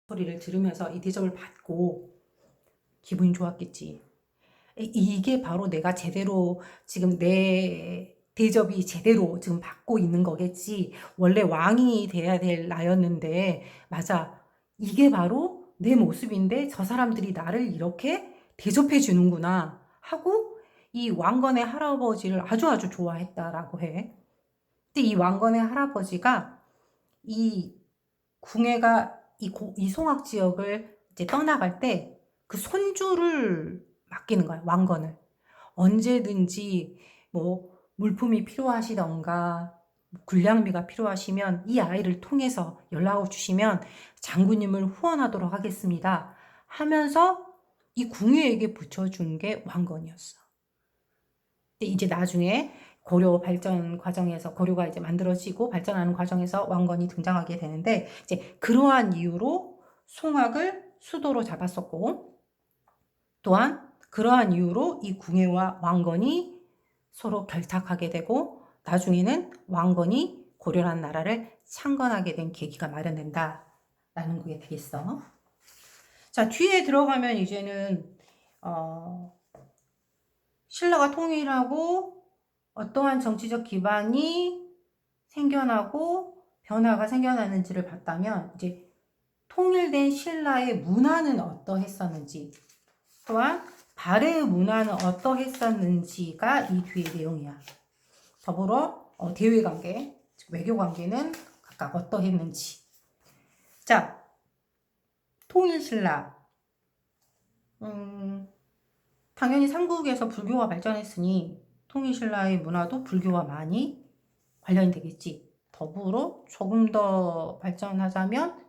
소리를 들으면서 이 대접을 받고 기분이 좋았겠지. 이게 바로 내가 제대로 지금 내 대접이 제대로 지금 받고 있는 거겠지. 원래 왕이 돼야 될 나였는데, 맞아. 이게 바로 내 모습인데 저 사람들이 나를 이렇게 대접해 주는구나 하고 이 왕건의 할아버지를 아주 아주 좋아했다라고 해. 근데 이 왕건의 할아버지가 이 궁예가 이 송악 지역을 이제 떠나갈 때 그 손주를 맡기는 거야, 왕건을. 언제든지 뭐 물품이 필요하시던가 군량미가 필요하시면 이 아이를 통해서 연락을 주시면 장군님을 후원하도록 하겠습니다 하면서 이 궁예에게 붙여준 게 왕건이었어. 근데 이제 나중에 고려 발전 과정에서 고려가 이제 만들어지고 발전하는 과정에서 왕건이 등장하게 되는데 이제 그러한 이유로 송악을 수도로 잡았었고 또한 그러한 이유로 이 궁예와 왕건이 서로 결탁하게 되고 나중에는 왕건이 고려라는 나라를 창건하게 된 계기가 마련된다라는 게 되겠어. 자, 뒤에 들어가면 이제는 신라가 통일하고 어떠한 정치적 기반이 생겨나고 변화가 생겨나는지를 봤다면 이제 통일된 신라의 문화는 어떠했었는지 또한 발해의 문화는 어떠했었는지가 이 뒤의 내용이야. 더불어 대외관계, 즉 외교관계는 각각 어떠했는지. 자, 통일신라. 당연히 삼국에서 불교가 발전했으니 통일신라의 문화도 불교와 많이 관련이 되겠지. 더불어 조금 더 발전하자면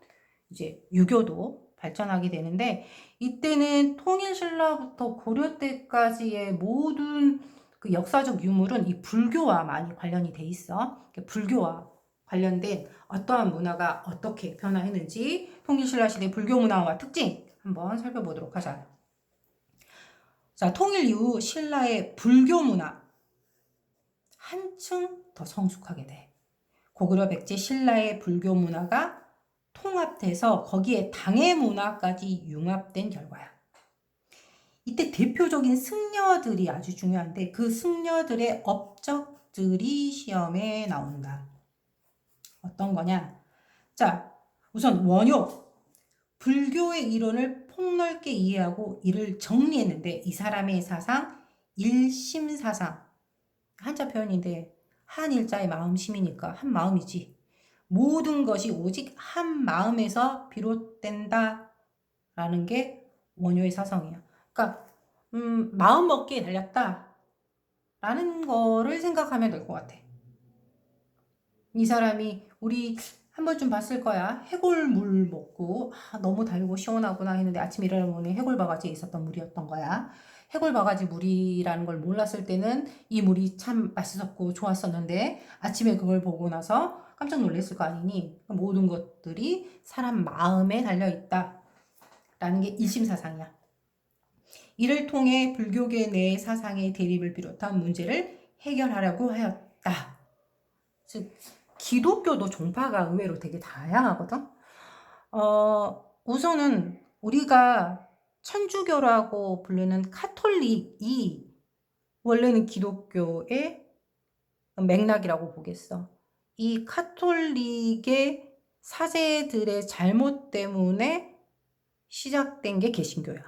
이제 유교도 발전하게 되는데 이때는 통일신라부터 고려 때까지의 모든 그 역사적 유물은 이 불교와 많이 관련이 돼 있어. 불교와 관련된 어떠한 문화가 어떻게 변화했는지 통일신라 시대 불교 문화와 특징 한번 살펴보도록 하자. 자, 통일 이후 신라의 불교 문화 한층 더 성숙하게 돼. 고구려 백제 신라의 불교 문화가 통합돼서 거기에 당의 문화까지 융합된 결과야. 이때 대표적인 승려들이 아주 중요한데 그 승려들의 업적들이 시험에 나온다. 어떤 거냐? 자, 우선 원효. 불교의 이론을 폭넓게 이해하고 이를 정리했는데 이 사람의 사상, 일심사상. 한자 표현인데 한일자의 마음심이니까 한 마음이지. 모든 것이 오직 한 마음에서 비롯된다 라는 게 원효의 사상이야. 그러니까 마음 먹기에 달렸다 라는 거를 생각하면 될 것 같아. 이 사람이 우리 한 번쯤 봤을 거야. 해골물 먹고 너무 달고 시원하구나 했는데 아침에 일어나보니 해골바가지에 있었던 물이었던 거야. 해골바가지 물이라는 걸 몰랐을 때는 이 물이 참 맛있었고 좋았었는데 아침에 그걸 보고 나서 깜짝 놀랐을 거 아니니. 모든 것들이 사람 마음에 달려있다 라는 게 일심사상이야. 이를 통해 불교계 내 사상의 대립을 비롯한 문제를 해결하려고 하였다. 즉 기독교도 종파가 의외로 되게 다양하거든. 우선은 우리가 천주교라고 부르는 카톨릭이 원래는 기독교의 맥락이라고 보겠어. 이 카톨릭의 사제들의 잘못 때문에 시작된 게 개신교야.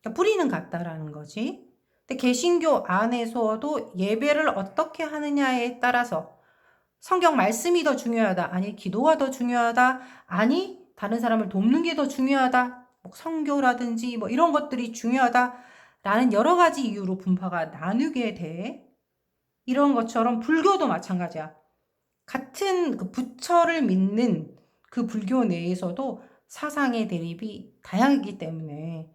그러니까 뿌리는 같다라는 거지. 근데 개신교 안에서도 예배를 어떻게 하느냐에 따라서 성경 말씀이 더 중요하다. 아니, 기도가 더 중요하다. 아니, 다른 사람을 돕는 게 더 중요하다. 뭐 성교라든지 뭐 이런 것들이 중요하다. 라는 여러 가지 이유로 분파가 나누게 돼. 이런 것처럼 불교도 마찬가지야. 같은 그 부처를 믿는 그 불교 내에서도 사상의 대립이 다양하기 때문에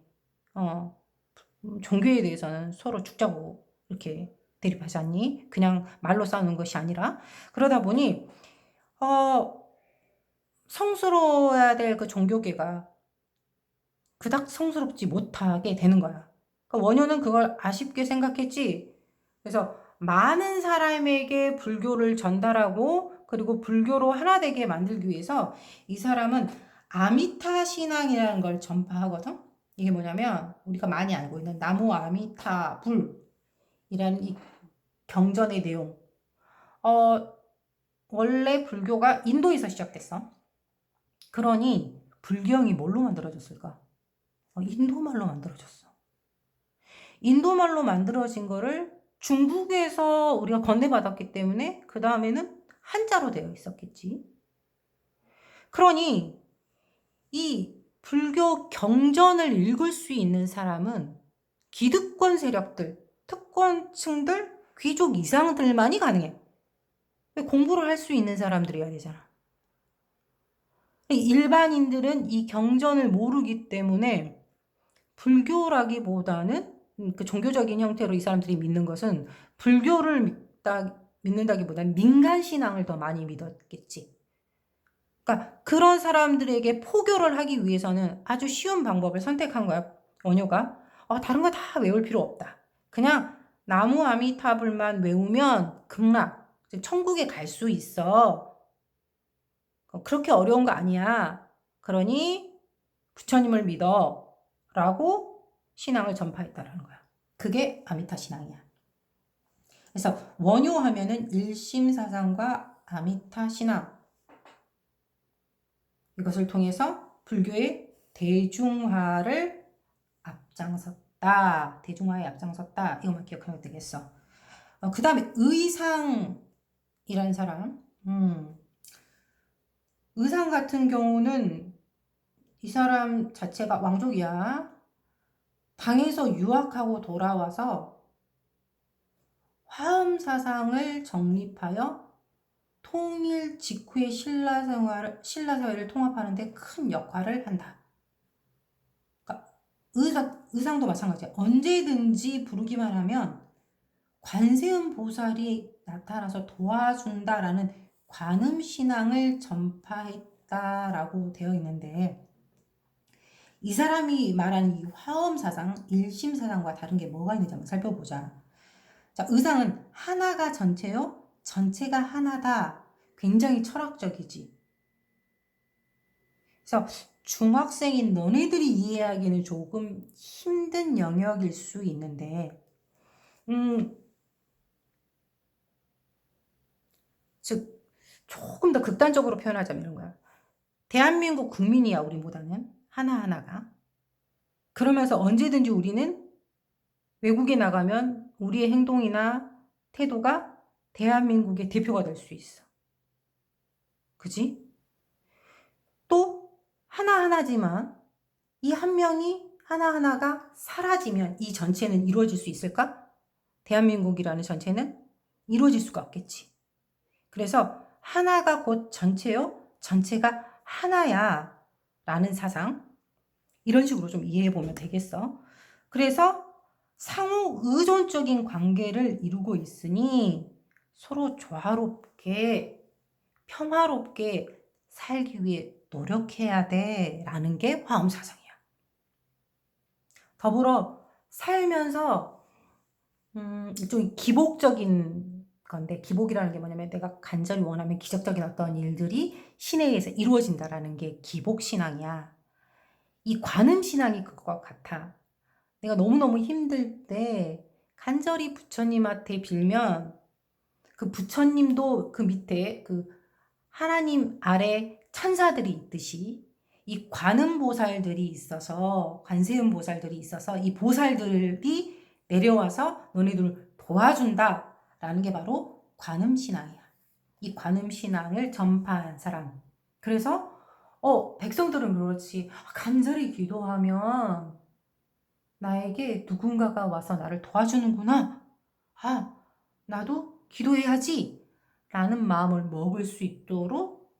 종교에 대해서는 서로 죽자고 이렇게 대립하지 않니? 그냥 말로 싸우는 것이 아니라 그러다 보니 성스러워야 될 그 종교계가 그닥 성스럽지 못하게 되는 거야. 그러니까 원효는 그걸 아쉽게 생각했지. 그래서 많은 사람에게 불교를 전달하고 그리고 불교로 하나 되게 만들기 위해서 이 사람은 아미타 신앙이라는 걸 전파하거든. 이게 뭐냐면 우리가 많이 알고 있는 나무 아미타 불이라는 이 경전의 내용. 원래 불교가 인도에서 시작됐어. 그러니 불경이 뭘로 만들어졌을까? 인도말로 만들어졌어. 인도말로 만들어진 거를 중국에서 우리가 건네받았기 때문에 그 다음에는 한자로 되어 있었겠지. 그러니 이 불교 경전을 읽을 수 있는 사람은 기득권 세력들, 특권층들, 귀족 이상들만이 가능해. 공부를 할 수 있는 사람들이어야 되잖아. 일반인들은 이 경전을 모르기 때문에 불교라기보다는 그 종교적인 형태로 이 사람들이 믿는 것은 불교를 믿는다기보다는 민간신앙을 더 많이 믿었겠지. 그러니까 그런 사람들에게 포교를 하기 위해서는 아주 쉬운 방법을 선택한 거야. 원효가. 다른 거 다 외울 필요 없다. 그냥 나무 아미타불만 외우면 극락, 천국에 갈 수 있어. 그렇게 어려운 거 아니야. 그러니 부처님을 믿어. 라고 신앙을 전파했다라는 거야. 그게 아미타 신앙이야. 그래서 원효 하면은 일심사상과 아미타 신앙. 이것을 통해서 불교의 대중화를 앞장섰다. 대중화에 앞장섰다. 이것만 기억하면 되겠어. 그 다음에 의상이라는 사람. 의상 같은 경우는 이 사람 자체가 왕족이야. 당에서 유학하고 돌아와서 화엄사상을 정립하여 통일 직후의 신라사회를 통합하는 데 큰 역할을 한다. 그러니까 의상도 마찬가지야. 언제든지 부르기만 하면 관세음 보살이 나타나서 도와준다라는 관음신앙을 전파했다라고 되어 있는데 이 사람이 말하는 이 화엄사상, 일심사상과 다른 게 뭐가 있는지 한번 살펴보자. 자, 의상은 하나가 전체요. 전체가 하나다. 굉장히 철학적이지. 그래서 중학생인 너네들이 이해하기는 조금 힘든 영역일 수 있는데, 즉 조금 더 극단적으로 표현하자면 이런 거야. 대한민국 국민이야, 우리보다는. 하나하나가. 그러면서 언제든지 우리는 외국에 나가면 우리의 행동이나 태도가 대한민국의 대표가 될 수 있어. 그지? 또 하나하나지만 이 한 명이 하나하나가 사라지면 이 전체는 이루어질 수 있을까? 대한민국이라는 전체는 이루어질 수가 없겠지. 그래서 하나가 곧 전체요. 전체가 하나야 라는 사상. 이런 식으로 좀 이해해 보면 되겠어. 그래서 상호 의존적인 관계를 이루고 있으니 서로 조화롭게 평화롭게 살기 위해 노력해야 돼 라는 게 화엄사상이야. 더불어 살면서 좀 기복적인 건데 기복이라는 게 뭐냐면 내가 간절히 원하면 기적적인 어떤 일들이 신에 의해서 이루어진다라는 게 기복신앙이야. 이 관음신앙이 그것 같아. 내가 너무너무 힘들 때 간절히 부처님한테 빌면 그 부처님도 그 밑에 그 하나님 아래 천사들이 있듯이 이 관음보살들이 있어서 관세음 보살들이 있어서 이 보살들이 내려와서 너네들을 도와준다 라는 게 바로 관음신앙이야. 이 관음신앙을 전파한 사람. 그래서 백성들은 그렇지 간절히 기도하면 나에게 누군가가 와서 나를 도와주는구나. 나도 기도해야지 라는 마음을 먹을 수 있도록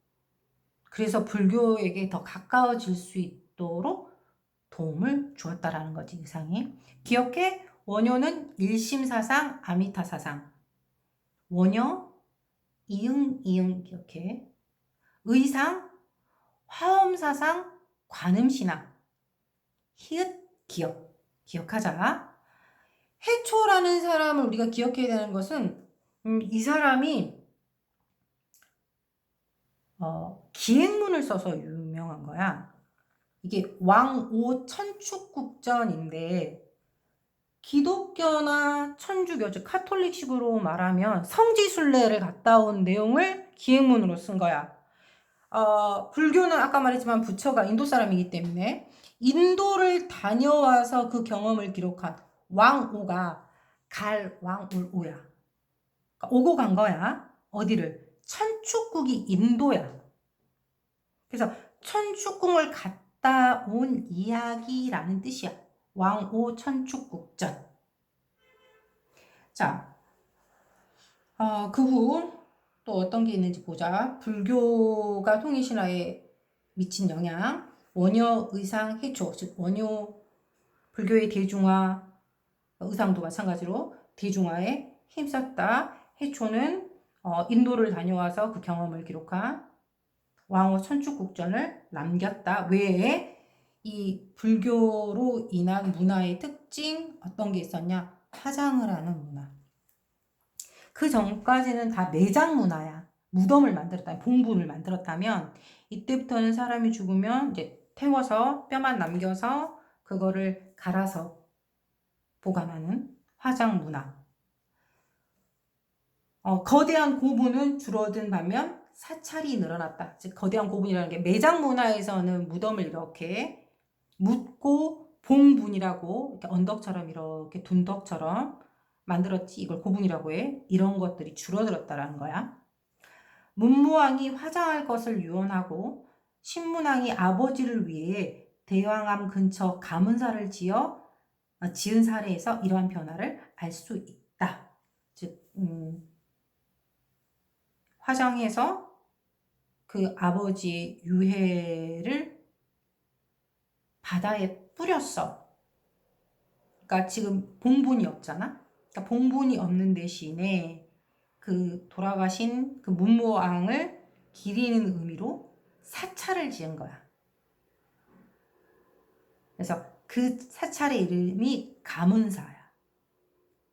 그래서 불교에게 더 가까워질 수 있도록 도움을 주었다라는 거지 의상이. 기억해? 원효는 일심사상, 아미타사상. 원효, 이응 기억해. 의상, 화엄사상, 관음신앙. 히읗 기억하자. 해초라는 사람을 우리가 기억해야 되는 것은 이 사람이 기행문을 써서 유명한 거야. 이게 왕오 천축국전인데 기독교나 천주교, 즉 카톨릭식으로 말하면 성지순례를 갔다 온 내용을 기행문으로 쓴 거야. 불교는 아까 말했지만 부처가 인도 사람이기 때문에 인도를 다녀와서 그 경험을 기록한 왕오가 갈왕울오야. 그러니까 오고 간 거야. 어디를? 천축국이 인도야. 그래서 천축궁을 갔다 온 이야기라는 뜻이야. 왕오 천축국전. 자, 그 후 또 어떤 게 있는지 보자. 불교가 통일신화에 미친 영향, 원효 의상 해초, 즉 원효 불교의 대중화, 의상도 마찬가지로 대중화에 힘썼다. 해초는 인도를 다녀와서 그 경험을 기록한 왕호 천축국전을 남겼다. 외에 이 불교로 인한 문화의 특징 어떤 게 있었냐? 화장을 하는 문화. 그 전까지는 다 매장 문화야. 무덤을 만들었다면, 봉분을 만들었다면 이때부터는 사람이 죽으면 이제 태워서 뼈만 남겨서 그거를 갈아서 보관하는 화장 문화. 거대한 고분은 줄어든 반면 사찰이 늘어났다. 즉 거대한 고분이라는 게 매장 문화에서는 무덤을 이렇게 묻고 봉분이라고 이렇게 언덕처럼 이렇게 둔덕처럼 만들었지. 이걸 고분이라고 해. 이런 것들이 줄어들었다라는 거야. 문무왕이 화장할 것을 유언하고 신문왕이 아버지를 위해 대왕암 근처 가문사를 지은 사례에서 이러한 변화를 알 수 있다. 즉 화장해서 그 아버지의 유해를 바다에 뿌렸어. 그러니까 지금 봉분이 없잖아. 그러니까 봉분이 없는 대신에 그 돌아가신 그 문무왕을 기리는 의미로 사찰을 지은 거야. 그래서 그 사찰의 이름이 가문사야.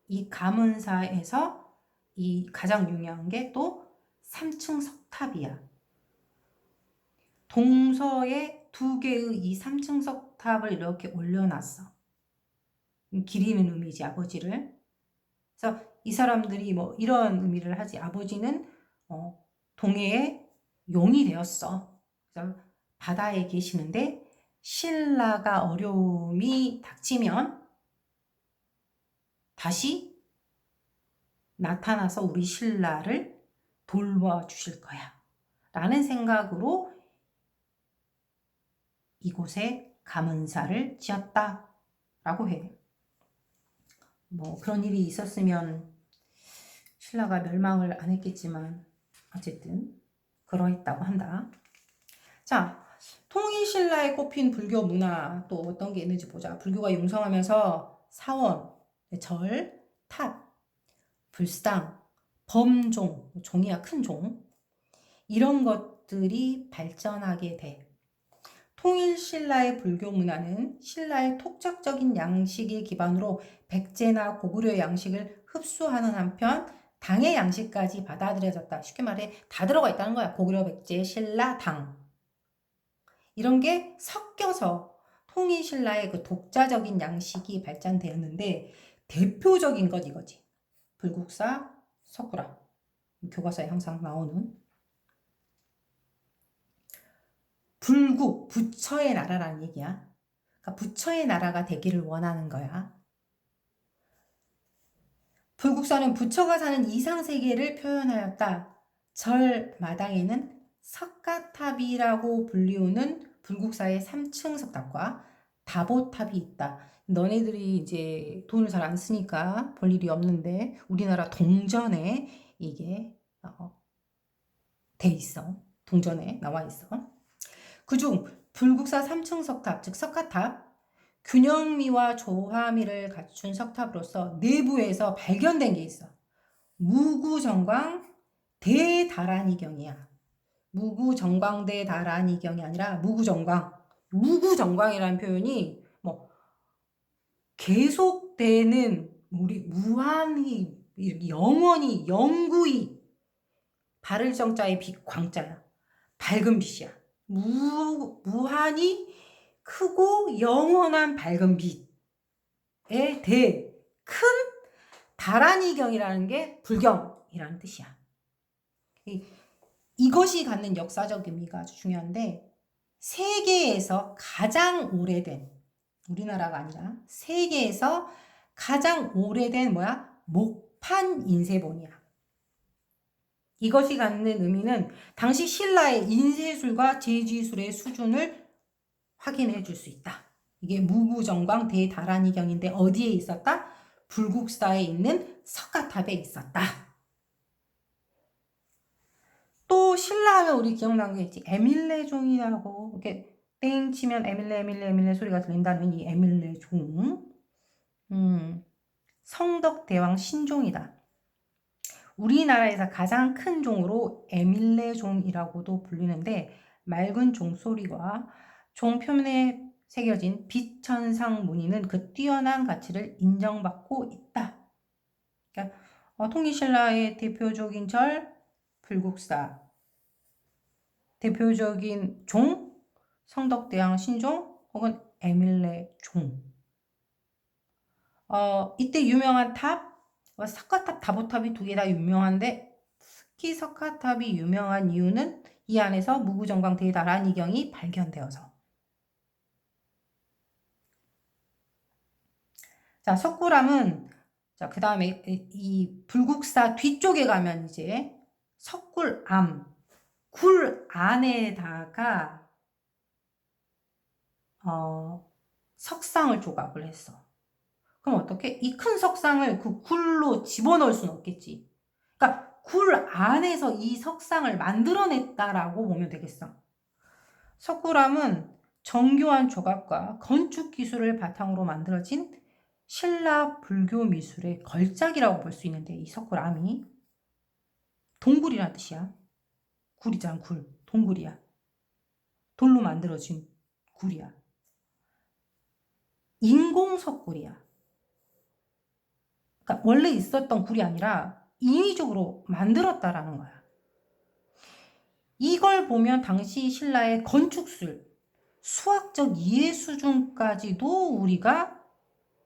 이 가문사에서 이 가장 유명한 게 또 3층 석탑이야. 동서에 2개의 이 3층 석탑을 이렇게 올려놨어. 기리는 의미지, 아버지를. 그래서 이 사람들이 뭐 이런 의미를 하지. 아버지는 동해의 용이 되었어. 그래서 바다에 계시는데 신라가 어려움이 닥치면 다시 나타나서 우리 신라를 돌봐주실 거야. 라는 생각으로 이곳에 가문사를 지었다. 라고 해. 뭐 그런 일이 있었으면 신라가 멸망을 안 했겠지만 어쨌든 그러했다고 한다. 자, 통일신라에 꼽힌 불교 문화 또 어떤 게 있는지 보자. 불교가 융성하면서 사원, 절, 탑, 불상, 범종, 종이야 큰 종, 이런 것들이 발전하게 돼. 통일신라의 불교 문화는 신라의 토착적인 양식을 기반으로 백제나 고구려 양식을 흡수하는 한편 당의 양식까지 받아들여졌다. 쉽게 말해 다 들어가 있다는 거야. 고구려, 백제, 신라, 당. 이런 게 섞여서 통일신라의 그 독자적인 양식이 발전되었는데 대표적인 것 이거지. 불국사, 석굴암. 교과서에 항상 나오는 불국, 부처의 나라라는 얘기야. 그러니까 부처의 나라가 되기를 원하는 거야. 불국사는 부처가 사는 이상세계를 표현하였다. 절 마당에는 석가탑이라고 불리우는 불국사의 3층 석탑과 다보탑이 있다. 너네들이 이제 돈을 잘 안 쓰니까 볼 일이 없는데 우리나라 동전에 이게 돼 있어. 동전에 나와 있어. 그중 불국사 3층 석탑, 즉 석가탑, 균형미와 조화미를 갖춘 석탑으로서 내부에서 발견된 게 있어. 무구정광 대다란이경이야. 무구정광대다란이경이 아니라 무구정광. 무구정광이라는 표현이 뭐 계속되는 우리 무한히 영원히 영구히 바를 정자의 빛 광자야. 밝은 빛이야. 무한히 크고 영원한 밝은 빛에 대해 큰 다란이경이라는 게 불경이라는 뜻이야. 이것이 갖는 역사적 의미가 아주 중요한데, 세계에서 가장 오래된, 우리나라가 아니라 세계에서 가장 오래된 목판 인쇄본이야. 이것이 갖는 의미는 당시 신라의 인쇄술과 제지술의 수준을 확인해 줄 수 있다. 이게 무구정방 대다란이경인데 어디에 있었다? 불국사에 있는 석가탑에 있었다. 또 신라하면 우리 기억나는 게 있지. 에밀레종이라고 이렇게 땡 치면 에밀레 소리가 들린다는 이 에밀레종. 성덕대왕 신종이다. 우리나라에서 가장 큰 종으로 에밀레종이라고도 불리는데, 맑은 종소리와 종 표면에 새겨진 빛천상 무늬는 그 뛰어난 가치를 인정받고 있다. 그러니까 통일신라의 대표적인 절 불국사, 대표적인 종 성덕대왕 신종 혹은 에밀레종. 이때 유명한 탑, 석가탑, 다보탑이 두 개 다 유명한데 특히 석가탑이 유명한 이유는 이 안에서 무구정방 대다란이경이 발견되어서. 자, 석굴암은, 자, 그 다음에 이 불국사 뒤쪽에 가면 이제 석굴암, 굴 안에다가 석상을 조각을 했어. 그럼 어떻게? 이 큰 석상을 그 굴로 집어넣을 수는 없겠지. 그러니까 굴 안에서 이 석상을 만들어냈다라고 보면 되겠어. 석굴암은 정교한 조각과 건축 기술을 바탕으로 만들어진 신라 불교 미술의 걸작이라고 볼 수 있는데, 이 석굴암이 동굴이라는 뜻이야. 굴이잖아, 굴. 동굴이야. 돌로 만들어진 굴이야. 인공석굴이야. 그러니까 원래 있었던 굴이 아니라 인위적으로 만들었다라는 거야. 이걸 보면 당시 신라의 건축술, 수학적 이해 수준까지도 우리가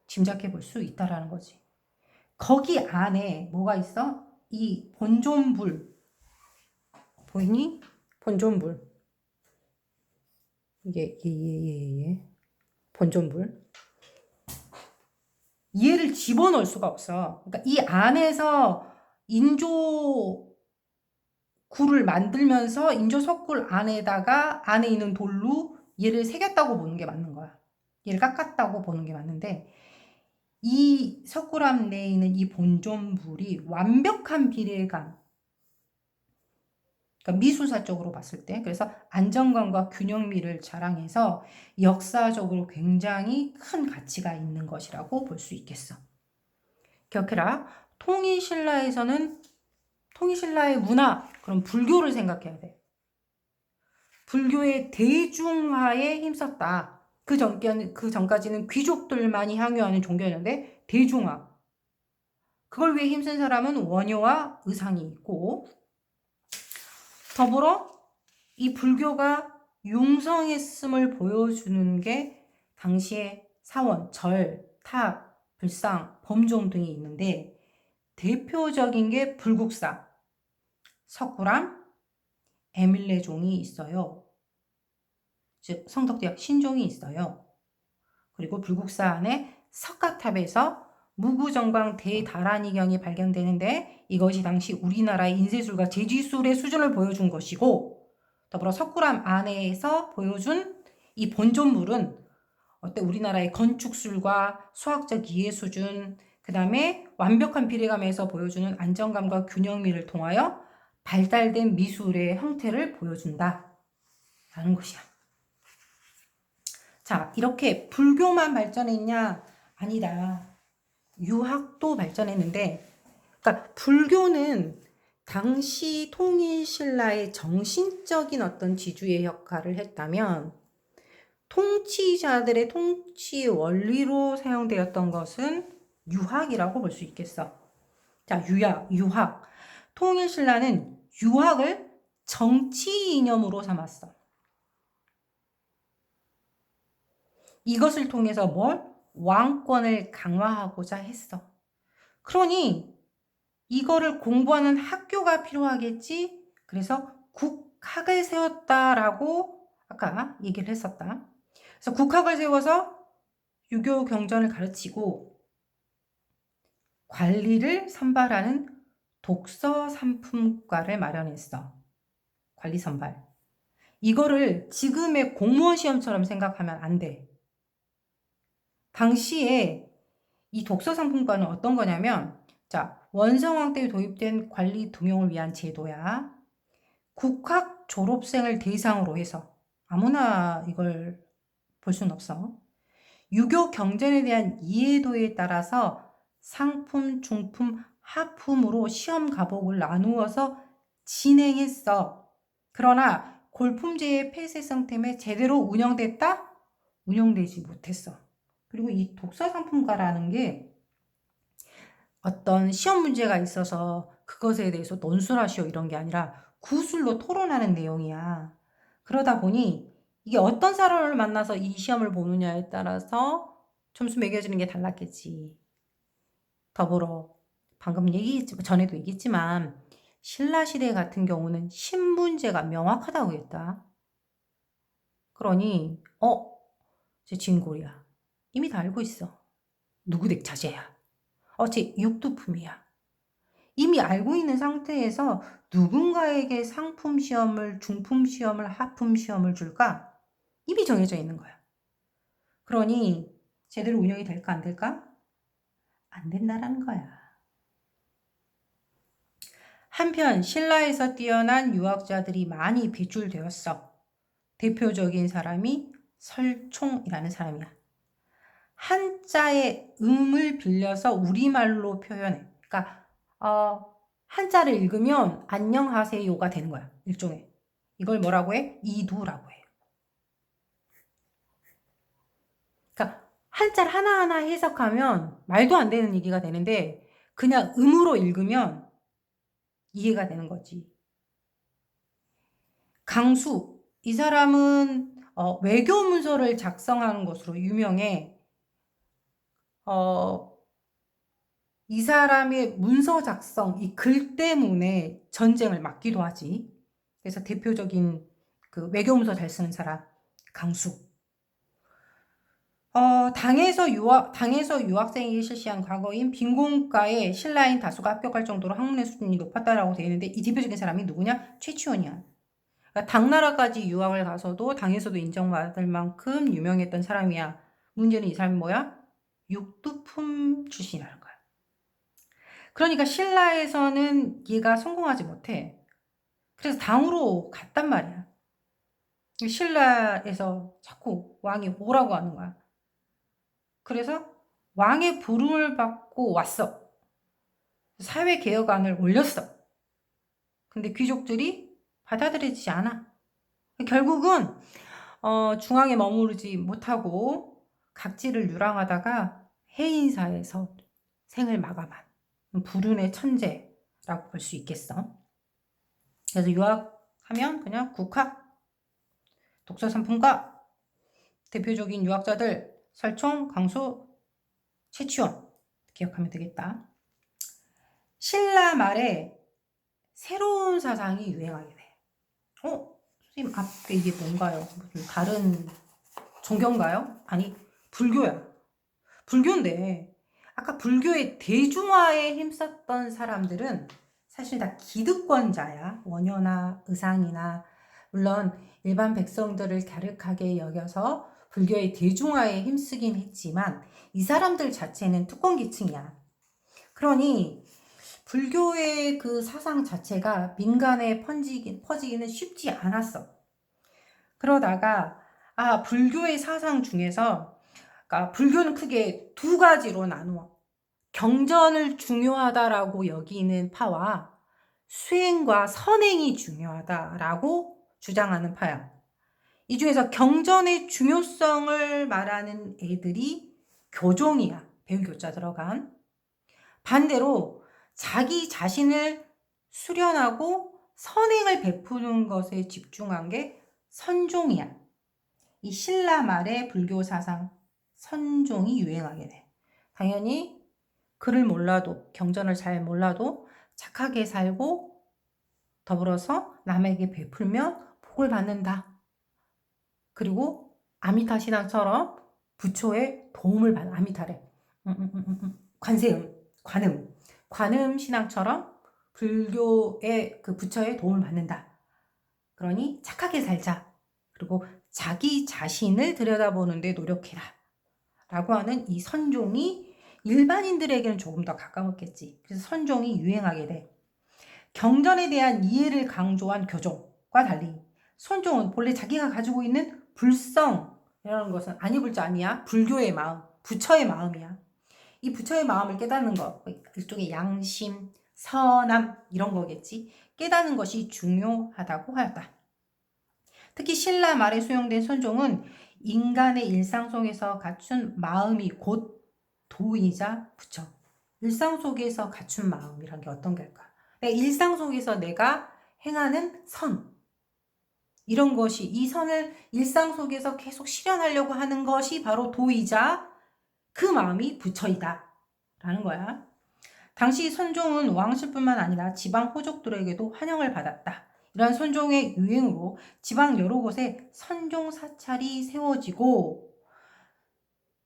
짐작해 볼 수 있다라는 거지. 거기 안에 뭐가 있어? 이 본존불. 보이니? 본존불. 이게 본존불. 얘를 집어넣을 수가 없어. 그러니까 이 안에서 인조 굴을 만들면서 인조 석굴 안에다가 안에 있는 돌로 얘를 새겼다고 보는 게 맞는 거야. 얘를 깎았다고 보는 게 맞는데, 이 석굴암 내에 있는 이 본존불이 완벽한 비례감, 그러니까 미술사적으로 봤을 때, 그래서 안정감과 균형미를 자랑해서 역사적으로 굉장히 큰 가치가 있는 것이라고 볼 수 있겠어. 기억해라. 통일신라에서는 통일신라의 문화, 그럼 불교를 생각해야 돼. 불교의 대중화에 힘썼다. 그 전까지는 귀족들만이 향유하는 종교였는데, 대중화. 그걸 위해 힘쓴 사람은 원효와 의상이 있고, 더불어 이 불교가 융성했음을 보여주는 게 당시의 사원, 절, 탑, 불상, 범종 등이 있는데, 대표적인 게 불국사, 석굴암, 에밀레종이 있어요. 즉 성덕대왕 신종이 있어요. 그리고 불국사 안에 석가탑에서 무구정방 대다란이경이 발견되는데, 이것이 당시 우리나라의 인쇄술과 제지술의 수준을 보여준 것이고, 더불어 석굴암 안에서 보여준 이 본존물은 우리나라의 건축술과 수학적 이해 수준, 그 다음에 완벽한 비례감에서 보여주는 안정감과 균형미를 통하여 발달된 미술의 형태를 보여준다 라는 것이야. 자, 이렇게 불교만 발전했냐? 아니다. 유학도 발전했는데, 그러니까 불교는 당시 통일신라의 정신적인 어떤 지주의 역할을 했다면, 통치자들의 통치 원리로 사용되었던 것은 유학이라고 볼 수 있겠어. 자, 유학. 통일신라는 유학을 정치 이념으로 삼았어. 이것을 통해서 뭘? 왕권을 강화하고자 했어. 그러니 이거를 공부하는 학교가 필요하겠지? 그래서 국학을 세웠다라고 아까 얘기를 했었다. 그래서 국학을 세워서 유교 경전을 가르치고 관리를 선발하는 독서 상품과를 마련했어. 관리 선발. 이거를 지금의 공무원 시험처럼 생각하면 안 돼. 당시에 이 독서 상품과는 어떤 거냐면, 자, 원성왕 때 도입된 관리 등용을 위한 제도야. 국학 졸업생을 대상으로 해서 아무나 이걸 볼 수는 없어. 유교 경전에 대한 이해도에 따라서 상품, 중품, 하품으로 시험 과목을 나누어서 진행했어. 그러나 골품제의 폐쇄성 때문에 제대로 운영됐다? 운영되지 못했어. 그리고 이 독서 상품과라는 게 어떤 시험 문제가 있어서 그것에 대해서 논술하시오 이런 게 아니라 구술로 토론하는 내용이야. 그러다 보니 이게 어떤 사람을 만나서 이 시험을 보느냐에 따라서 점수 매겨지는 게 달랐겠지. 더불어 방금 전에도 얘기했지만 신라시대 같은 경우는 신문제가 명확하다고 했다. 그러니 제 진골이야. 이미 다 알고 있어. 누구 댁 자제야. 제 육두품이야. 이미 알고 있는 상태에서 누군가에게 상품 시험을, 중품 시험을, 하품 시험을 줄까? 이미 정해져 있는 거야. 그러니 제대로 운영이 될까 안 될까? 안 된다라는 거야. 한편 신라에서 뛰어난 유학자들이 많이 배출되었어. 대표적인 사람이 설총이라는 사람이야. 한자의 음을 빌려서 우리말로 표현해. 그러니까 한자를 읽으면 안녕하세요가 되는 거야. 일종의. 이걸 뭐라고 해? 이두라고 해. 그러니까 한자를 하나하나 해석하면 말도 안 되는 얘기가 되는데 그냥 음으로 읽으면 이해가 되는 거지. 강수. 이 사람은 외교 문서를 작성하는 것으로 유명해. 이 사람의 문서 작성, 이 글 때문에 전쟁을 막기도 하지. 그래서 대표적인 그 외교문서 잘 쓰는 사람, 강수. 당에서 유학생이 실시한 과거인 빈곤가에 신라인 다수가 합격할 정도로 학문의 수준이 높았다라고 되어 있는데 이 대표적인 사람이 누구냐? 최치원이야. 그러니까 당나라까지 유학을 가서도 당에서도 인정받을 만큼 유명했던 사람이야. 문제는 이 사람이 뭐야? 육두품 출신이라는 거야. 그러니까 신라에서는 얘가 성공하지 못해. 그래서 당으로 갔단 말이야. 신라에서 자꾸 왕이 오라고 하는 거야. 그래서 왕의 부름을 받고 왔어. 사회개혁안을 올렸어. 근데 귀족들이 받아들이지 않아. 결국은 중앙에 머무르지 못하고 각지를 유랑하다가 해인사에서 생을 마감한 불운의 천재라고 볼 수 있겠어. 그래서 유학하면 그냥 국학, 독서 상품과 대표적인 유학자들 설총, 강수, 최치원 기억하면 되겠다. 신라 말에 새로운 사상이 유행하게 돼. 선생님 앞에 이게 뭔가요? 무슨 다른 종교인가요? 아니 불교야. 불교인데 아까 불교의 대중화에 힘썼던 사람들은 사실 다 기득권자야. 원효나 의상이나 물론 일반 백성들을 갸륵하게 여겨서 불교의 대중화에 힘쓰긴 했지만 이 사람들 자체는 특권계층이야. 그러니 불교의 그 사상 자체가 민간에 퍼지기는 쉽지 않았어. 그러다가 불교의 사상 중에서 그러니까 불교는 크게 두 가지로 나누어. 경전을 중요하다라고 여기는 파와 수행과 선행이 중요하다라고 주장하는 파야. 이 중에서 경전의 중요성을 말하는 애들이 교종이야. 배우교자 들어간. 반대로 자기 자신을 수련하고 선행을 베푸는 것에 집중한 게 선종이야. 이 신라 말의 불교 사상, 선종이 유행하게 돼. 당연히 글을 몰라도, 경전을 잘 몰라도 착하게 살고 더불어서 남에게 베풀면 복을 받는다. 그리고 아미타 신앙처럼 부처의 도움을 받는, 아미타래. 관세음, 관음 신앙처럼 불교의 그 부처의 도움을 받는다. 그러니 착하게 살자. 그리고 자기 자신을 들여다보는데 노력해라. 라고 하는 이 선종이 일반인들에게는 조금 더 가까웠겠지. 그래서 선종이 유행하게 돼. 경전에 대한 이해를 강조한 교종과 달리 선종은 본래 자기가 가지고 있는 불성이라는 것은 아니불자 아니야. 불교의 마음, 부처의 마음이야. 이 부처의 마음을 깨닫는 것, 일종의 양심, 선함 이런 거겠지. 깨닫는 것이 중요하다고 하였다. 특히 신라 말에 수용된 선종은 인간의 일상 속에서 갖춘 마음이 곧 도이자 부처. 일상 속에서 갖춘 마음이란 게 어떤 걸까? 일상 속에서 내가 행하는 선. 이런 것이, 이 선을 일상 속에서 계속 실현하려고 하는 것이 바로 도이자 그 마음이 부처이다. 라는 거야. 당시 선종은 왕실뿐만 아니라 지방 호족들에게도 환영을 받았다. 이러한 선종의 유행으로 지방 여러 곳에 선종 사찰이 세워지고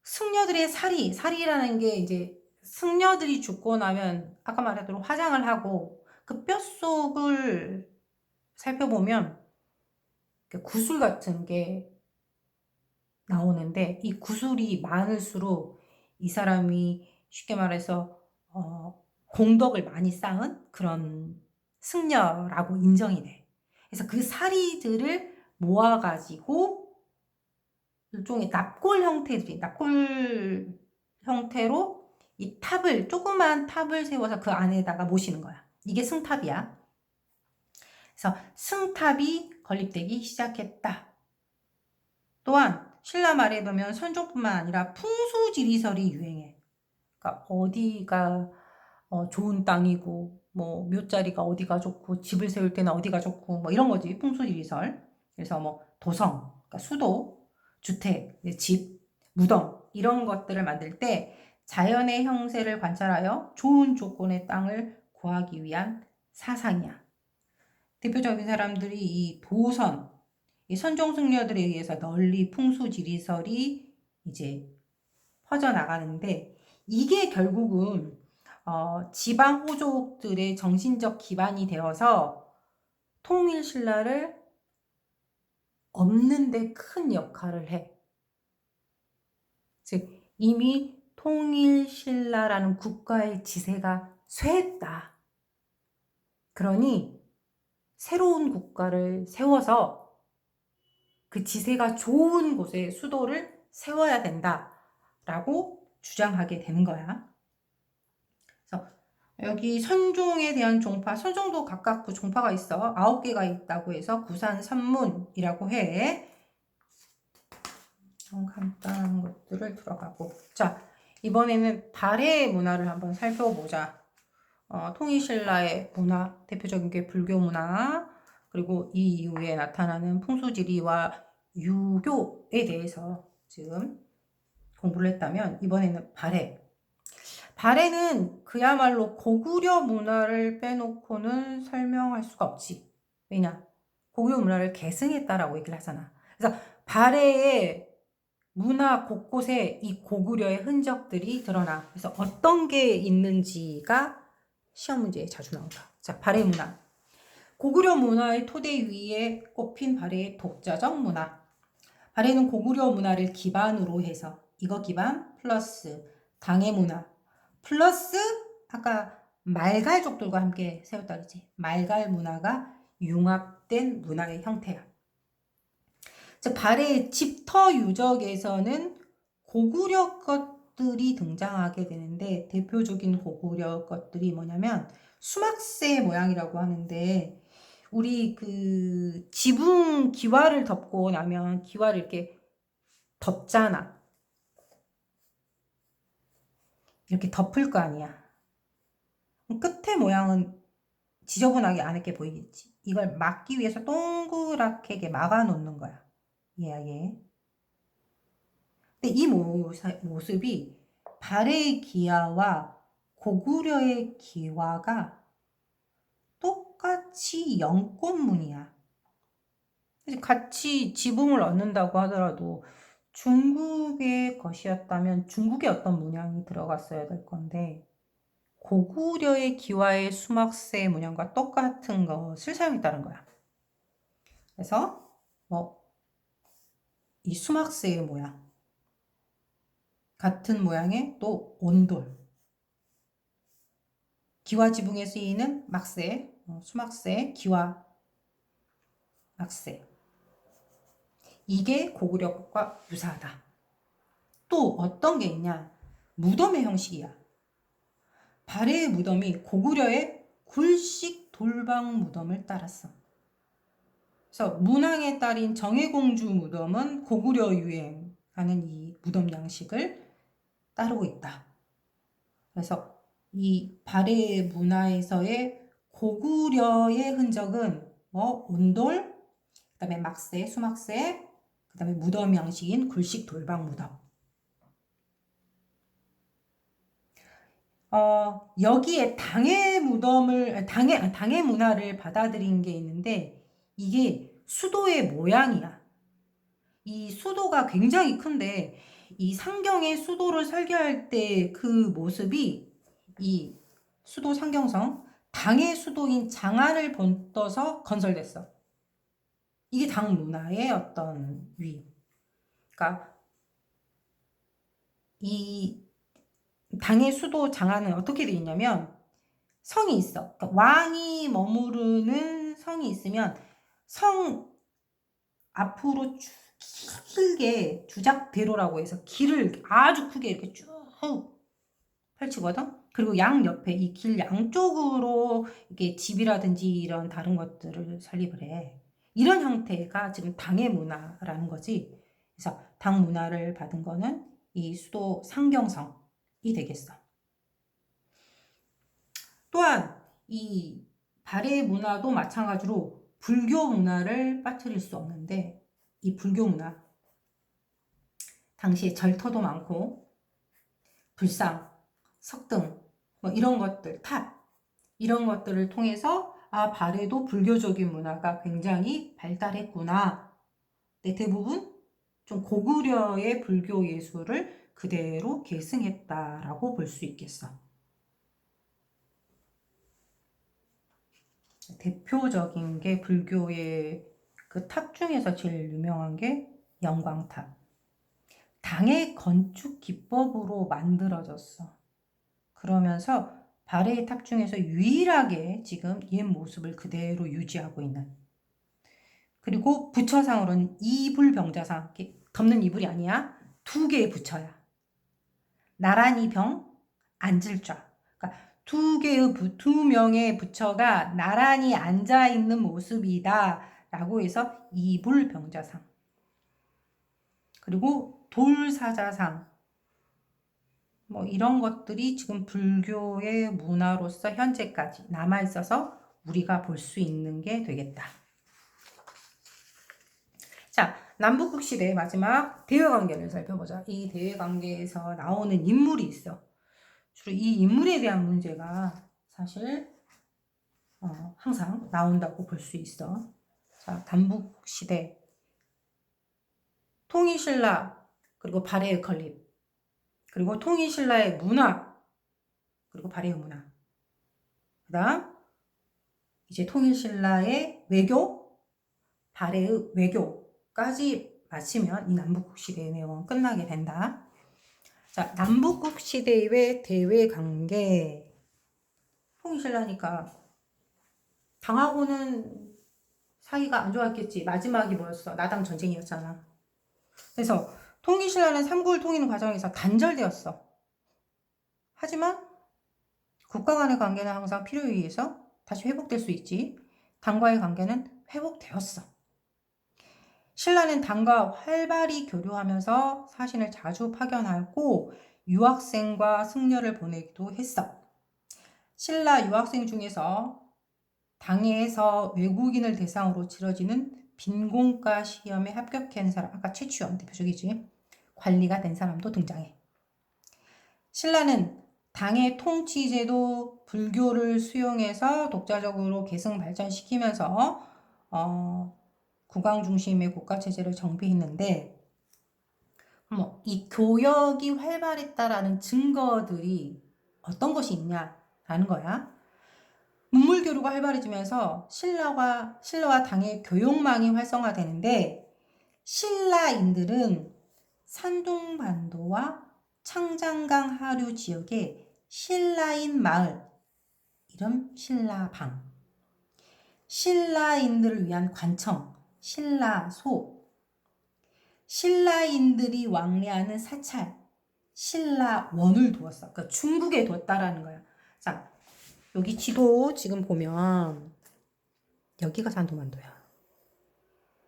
승려들의 사리라는 게 이제 승려들이 죽고 나면 아까 말했던 화장을 하고 그 뼛속을 살펴보면 구슬 같은 게 나오는데 이 구슬이 많을수록 이 사람이 쉽게 말해서 공덕을 많이 쌓은 그런 승려라고 인정이 돼. 그래서 그 사리들을 모아가지고 일종의 납골 형태로 이 탑을, 조그만 탑을 세워서 그 안에다가 모시는 거야. 이게 승탑이야. 그래서 승탑이 건립되기 시작했다. 또한 신라 말에 보면 선종뿐만 아니라 풍수지리설이 유행해. 그러니까 어디가 좋은 땅이고 뭐 묘자리가 어디가 좋고 집을 세울 때는 어디가 좋고 뭐 이런 거지. 풍수지리설. 그래서 뭐 도성, 그러니까 수도, 주택, 집, 무덤 이런 것들을 만들 때 자연의 형세를 관찰하여 좋은 조건의 땅을 구하기 위한 사상이야. 대표적인 사람들이 이 도선, 이 선종승려들에 의해서 널리 풍수지리설이 이제 퍼져나가는데 이게 결국은 지방 호족들의 정신적 기반이 되어서 통일신라를 없는 데 큰 역할을 해. 즉 이미 통일신라라는 국가의 지세가 쇠했다. 그러니 새로운 국가를 세워서 그 지세가 좋은 곳에 수도를 세워야 된다라고 주장하게 되는 거야. 그래서 여기 선종에 대한 종파, 선종도 각각 그 종파가 있어. 9개가 있다고 해서 구산산문이라고 해. 간단한 것들을 들어가고. 자, 이번에는 발해 문화를 한번 살펴보자. 통일신라의 문화, 대표적인 게 불교 문화, 그리고 이 이후에 나타나는 풍수지리와 유교에 대해서 지금 공부를 했다면 이번에는 발해. 발해는 그야말로 고구려 문화를 빼놓고는 설명할 수가 없지. 왜냐? 고구려 문화를 계승했다라고 얘기를 하잖아. 그래서 발해의 문화 곳곳에 이 고구려의 흔적들이 드러나. 그래서 어떤 게 있는지가 시험 문제에 자주 나온다. 자, 발해 문화. 고구려 문화의 토대 위에 꼽힌 발해의 독자적 문화. 발해는 고구려 문화를 기반으로 해서 이거 기반 플러스 당해 문화 플러스 아까 말갈족들과 함께 세웠다 그랬지. 말갈 문화가 융합된 문화의 형태야. 즉 발해의 집터 유적에서는 고구려 것들이 등장하게 되는데 대표적인 고구려 것들이 뭐냐면 수막새 모양이라고 하는데 우리 그 지붕 기와를 덮고 나면 기와를 이렇게 덮잖아. 이렇게 덮을 거 아니야. 끝에 모양은 지저분하게 안 있게 보이겠지. 이걸 막기 위해서 동그랗게 막아 놓는 거야. 얘야 얘. 근데 이 모습이 발해의 기와와 고구려의 기와가 똑같이 영권문이야. 같이 지붕을 얻는다고 하더라도 중국의 것이었다면 중국의 어떤 문양이 들어갔어야 될 건데 고구려의 기와의 수막새 문양과 똑같은 것을 사용했다는 거야. 그래서 이 수막새의 모양 같은 모양의 또 온돌 기와 지붕에 쓰이는 막새, 수막새, 기와 막새 이게 고구려 것과 유사하다. 또 어떤 게 있냐? 무덤의 형식이야. 발해의 무덤이 고구려의 굴식 돌방 무덤을 따랐어. 그래서 문왕의 딸인 정혜공주 무덤은 고구려 유행하는 이 무덤 양식을 따르고 있다. 그래서 이 발해 문화에서의 고구려의 흔적은 온돌, 그다음에 막새, 수막새, 그다음에 무덤 양식인 굴식 돌방 무덤. 여기에 당의 문화를 받아들인 게 있는데 이게 수도의 모양이야. 이 수도가 굉장히 큰데 이 상경의 수도를 설계할 때 그 모습이 이 수도 상경성 당의 수도인 장안을 본떠서 건설됐어. 이게 당 문화의 어떤 위. 그러니까 이 당의 수도 장안은 어떻게 되어 있냐면 성이 있어. 그러니까 왕이 머무르는 성이 있으면 성 앞으로 쭉 길게 주작대로라고 해서 길을 아주 크게 이렇게 쭉 펼치거든. 그리고 양 옆에 이 길 양쪽으로 이게 집이라든지 이런 다른 것들을 설립을 해. 이런 형태가 지금 당의 문화라는 거지. 그래서 당 문화를 받은 거는 이 수도 상경성이 되겠어. 또한 이 발해 문화도 마찬가지로 불교 문화를 빠뜨릴 수 없는데 이 불교 문화 당시에 절터도 많고 불상, 석등 이런 것들, 탑 이런 것들을 통해서 발해도 불교적인 문화가 굉장히 발달했구나. 근데 대부분 좀 고구려의 불교 예술을 그대로 계승했다라고 볼 수 있겠어. 대표적인 게 불교의 그 탑 중에서 제일 유명한 게 영광탑. 당의 건축 기법으로 만들어졌어. 그러면서 발해의 탑 중에서 유일하게 지금 옛 모습을 그대로 유지하고 있는. 그리고 부처상으로는 이불병자상, 덮는 이불이 아니야. 2개의 부처야. 나란히 병, 앉을 좌. 그러니까 2명의 부처가 나란히 앉아 있는 모습이다 라고 해서 이불병자상. 그리고 돌사자상. 이런 것들이 지금 불교의 문화로서 현재까지 남아있어서 우리가 볼 수 있는 게 되겠다. 자, 남북국 시대의 마지막 대외관계를 살펴보자. 이 대외관계에서 나오는 인물이 있어. 주로 이 인물에 대한 문제가 사실 항상 나온다고 볼 수 있어. 자, 남북국 시대, 통일신라, 그리고 발해의 건립, 그리고 통일신라의 문화, 그리고 발해의 문화. 그 다음 이제 통일신라의 외교, 발해의 외교까지 마치면 이 남북국 시대의 내용은 끝나게 된다. 자, 남북국 시대의 대외 관계. 통일신라니까 당하고는 사이가 안 좋았겠지. 마지막이 뭐였어? 나당 전쟁이었잖아. 그래서 통일신라는 삼국을 통일하는 과정에서 단절되었어. 하지만 국가 간의 관계는 항상 필요에 의해서 다시 회복될 수 있지. 당과의 관계는 회복되었어. 신라는 당과 활발히 교류하면서 사신을 자주 파견하고 유학생과 승려를 보내기도 했어. 신라 유학생 중에서 당에서 외국인을 대상으로 치러지는 빈공과 시험에 합격한 사람, 아까 최추연 대표적이지. 관리가 된 사람도 등장해. 신라는 당의 통치제도 불교를 수용해서 독자적으로 계승 발전시키면서 국왕 중심의 국가체제를 정비했는데 이 교역이 활발했다라는 증거들이 어떤 것이 있냐라는 거야. 문물교류가 활발해지면서 신라와 당의 교역망이 활성화되는데 신라인들은 산둥반도와 창장강 하류 지역에 신라인 마을, 이름 신라방, 신라인들을 위한 관청, 신라소, 신라인들이 왕래하는 사찰, 신라원을 두었어. 그러니까 중국에 두었다라는 거야. 자, 여기 지도 지금 보면 여기가 산둥반도야.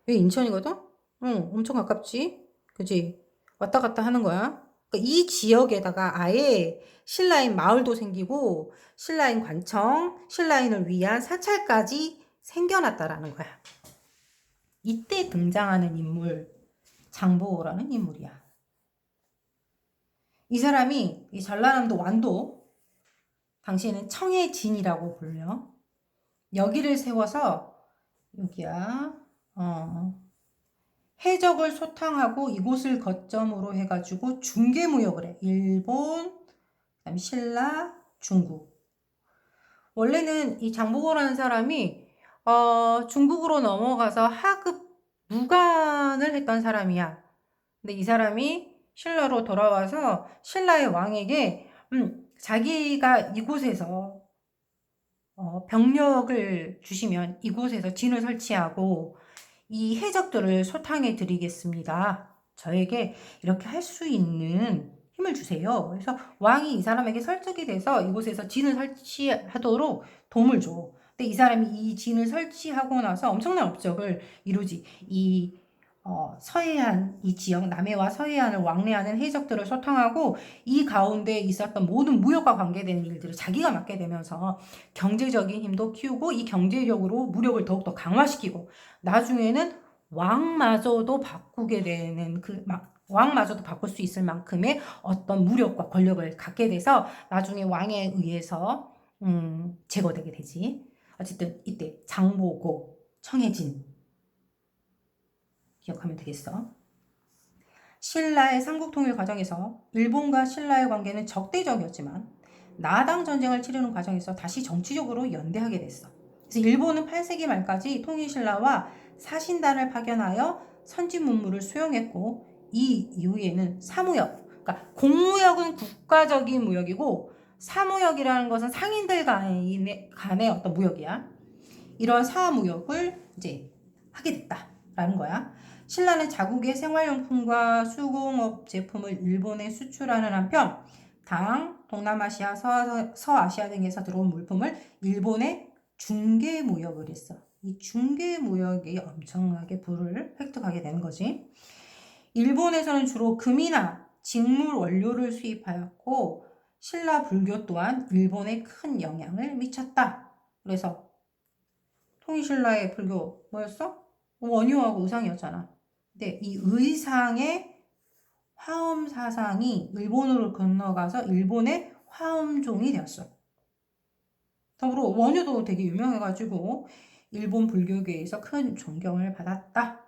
여기 인천이거든? 응, 엄청 가깝지? 그지? 왔다 갔다 하는 거야. 그러니까 이 지역에다가 아예 신라인 마을도 생기고 신라인 관청, 신라인을 위한 사찰까지 생겨났다라는 거야. 이때 등장하는 인물, 장보고라는 인물이야. 이 사람이 이 전라남도 완도, 당시에는 청해진이라고 불려. 여기를 세워서 여기야. 해적을 소탕하고 이곳을 거점으로 해가지고 중개무역을 해. 일본, 그다음에 신라, 중국. 원래는 이 장보고라는 사람이 중국으로 넘어가서 하급 무관을 했던 사람이야. 근데 이 사람이 신라로 돌아와서 신라의 왕에게 자기가 이곳에서 병력을 주시면 이곳에서 진을 설치하고 이 해적들을 소탕해 드리겠습니다. 저에게 이렇게 할 수 있는 힘을 주세요. 그래서 왕이 이 사람에게 설득이 돼서 이곳에서 진을 설치하도록 도움을 줘. 근데 이 사람이 이 진을 설치하고 나서 엄청난 업적을 이루지. 이 서해안 이 지역 남해와 서해안을 왕래하는 해적들을 소탕하고 이 가운데 있었던 모든 무역과 관계되는 일들을 자기가 맡게 되면서 경제적인 힘도 키우고 이 경제력으로 무력을 더욱더 강화시키고 나중에는 왕마저도 바꾸게 되는 왕마저도 바꿀 수 있을 만큼의 어떤 무력과 권력을 갖게 돼서 나중에 왕에 의해서 제거되게 되지. 어쨌든 이때 장보고, 청해진 기억하면 되겠어. 신라의 삼국통일 과정에서 일본과 신라의 관계는 적대적이었지만 나당 전쟁을 치르는 과정에서 다시 정치적으로 연대하게 됐어. 그래서 일본은 8세기 말까지 통일신라와 사신단을 파견하여 선진 문물을 수용했고 이 이후에는 사무역, 그러니까 공무역은 국가적인 무역이고 사무역이라는 것은 상인들 간의 어떤 무역이야. 이런 사무역을 이제 하게 됐다라는 거야. 신라는 자국의 생활용품과 수공업 제품을 일본에 수출하는 한편 당, 동남아시아, 서아시아 등에서 들어온 물품을 일본에 중개무역을 했어. 이 중개무역이 엄청나게 부를 획득하게 되는 거지. 일본에서는 주로 금이나 직물 원료를 수입하였고 신라 불교 또한 일본에 큰 영향을 미쳤다. 그래서 통일신라의 불교 뭐였어? 원효하고 의상이었잖아. 근데 이 의상의 화엄 사상이 일본으로 건너가서 일본의 화엄종이 되었어. 더불어 원효도 되게 유명해가지고 일본 불교계에서 큰 존경을 받았다.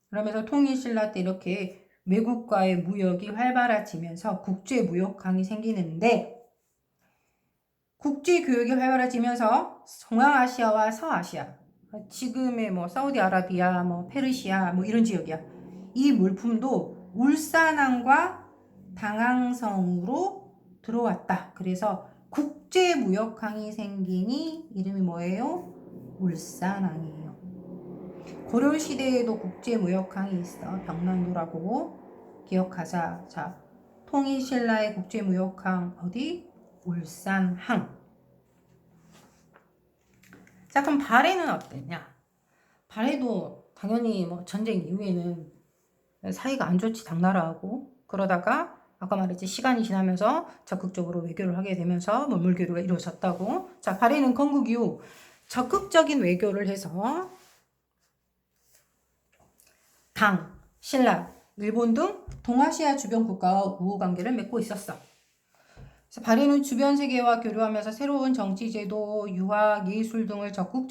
그러면서 통일신라 때 이렇게 외국과의 무역이 활발해지면서 국제무역강이 생기는데 국제교역이 활발해지면서 동아시아와 서아시아, 지금의 사우디아라비아, 페르시아 이런 지역이야. 이 물품도 울산항과 당항성으로 들어왔다. 그래서 국제무역항이 생기니 이름이 뭐예요? 울산항이에요. 고려시대에도 국제무역항이 있어. 병난도라고 기억하자. 자, 통일신라의 국제무역항 어디? 울산항. 자, 그럼 발해는 어땠냐? 발해도 당연히 전쟁 이후에는 사이가 안 좋지, 당나라하고. 그러다가 아까 말했지, 시간이 지나면서 적극적으로 외교를 하게 되면서 문물교류가 이루어졌다고. 자, 발해는 건국 이후 적극적인 외교를 해서 당, 신라, 일본 등 동아시아 주변 국가와 우호 관계를 맺고 있었어. 그래서 발해는 주변 세계와 교류하면서 새로운 정치 제도, 유학, 예술 등을 적극적으로